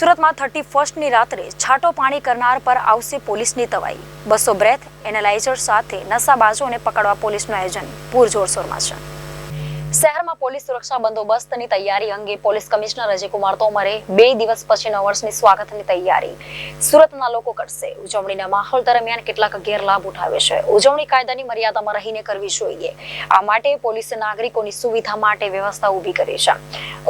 સુરતમાં 31મી રાત્રે છાંટો પાણી કરનાર પર આવશે પોલીસની તવાઈ। 200 બ્રેથ એનાલાઇઝર સાથે નશાબાજોને પકડવા પોલીસનું આયોજન પૂરજોશમાં છે। શહેરમાં પોલીસ સુરક્ષા બંદોબસ્તની તૈયારી અંગે પોલીસ કમિશનર અજય કુમાર તોમરે 2 દિવસ પછી નવા વર્ષની સ્વાગતની તૈયારી સુરતના લોકો કરશે। ઉજવણીના માહોલ દરમિયાન કેટલાક ગેરલાભ ઉઠાવે છે। ઉજવણી કાયદાની મર્યાદામાં રહીને કરવી જોઈએ। આ માટે પોલીસે નાગરિકોની સુવિધા માટે વ્યવસ્થા ઊભી કરી છે।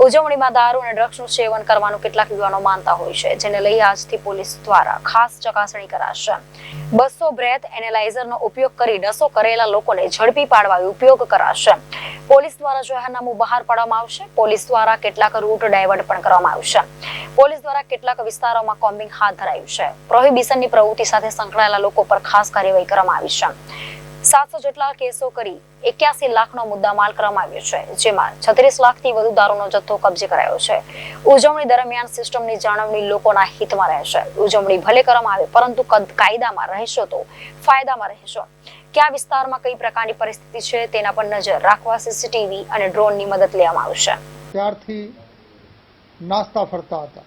ઉજવણીમાં દારૂ અને ડ્રગ્સનું સેવન કરવાનું કેટલાક યુવાનો માનતા હોય છે, જેને લઈ આજથી પોલીસ દ્વારા ખાસ ચકાસણી કરાશે। 200 બ્રેથ એનાલાઇઝરનો ઉપયોગ કરી નશો કરેલા લોકોને ઝડપી પાડવા ઉપયોગ કરાશે। પોલીસ દ્વારા જાહેરનામું બહાર પાડવામાં આવશે। પોલીસ દ્વારા કેટલાક રૂટ ડાયવર્ટ પણ કરવામાં આવશે। પોલીસ દ્વારા કેટલાક વિસ્તારોમાં કોમ્બિંગ હાથ ધરાયું છે। પ્રોહિબિશનની પ્રવૃત્તિ સાથે સંકળાયેલા લોકો પર ખાસ કાર્યવાહી કરવામાં આવી છે। 700 જેટલા કેસો કરી 81 લાખનો મુદ્દામાલ કરવામાં આવ્યો છે, જેમાં 36 લાખથી વધુ દારૂનો જથ્થો કબજે કરાયો છે। ઉજવણી દરમિયાન સિસ્ટમની જાળવણી લોકોના હિતમાં રહેશે। ઉજવણી ભલે કરવામાં આવે, પરંતુ કાયદામાં રહેશો તો ફાયદામાં રહેશો। કયા વિસ્તારમાં કઈ પ્રકારની પરિસ્થિતિ છે તેના પર નજર રાખવા સીસીટીવી અને ડ્રોનની મદદ લેવામાં આવશે। ત્યારથી નાસ્તા ફરતા હતા।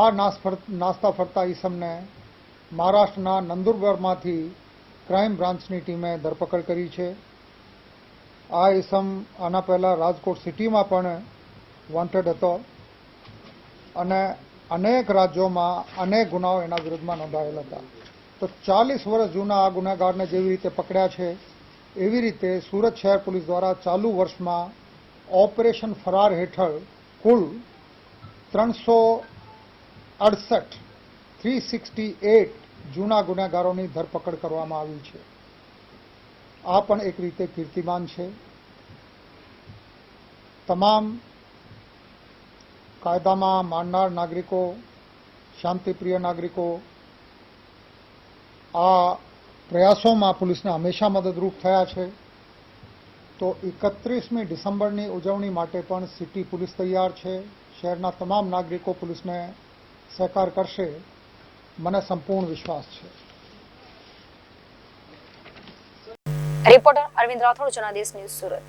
આ નાસ્તા ફરતા ઈસમને મહારાષ્ટ્રના નંદુરબારમાંથી ક્રાઇમ બ્રાન્ચની ટીમે ધરપકડ કરી છે। આ ઈસમ આના પહેલાં રાજકોટ સિટીમાં પણ વોન્ટેડ હતો અને અનેક રાજ્યોમાં અનેક ગુનાઓ એના વિરુદ્ધમાં નોંધાયેલા હતા। તો 40 વર્ષ જૂના આ ગુનેગારને જેવી રીતે પકડ્યા છે, એવી રીતે સુરત શહેર પોલીસ દ્વારા ચાલુ વર્ષમાં ઓપરેશન ફરાર હેઠળ કુલ 368 જૂના ગુનેગારોની ધરપકડ કરવામાં આવી છે। આ પણ એક રીતે કીર્તિમાન છે। તમામ કાયદામાં માનનાર નાગરિકો, શાંતિપ્રિય નાગરિકો આ પ્રયાસોમાં પોલીસને હંમેશા મદદરૂપ થયા છે। તો 31મી ડિસેમ્બરની ઉજવણી માટે પણ સિટી પોલીસ તૈયાર છે। શહેરના તમામ નાગરિકો પોલીસને સહકાર કરશે, મને સંપૂર્ણ વિશ્વાસ છે। Reporter Arvind Rathod, Janadesh news, Surat.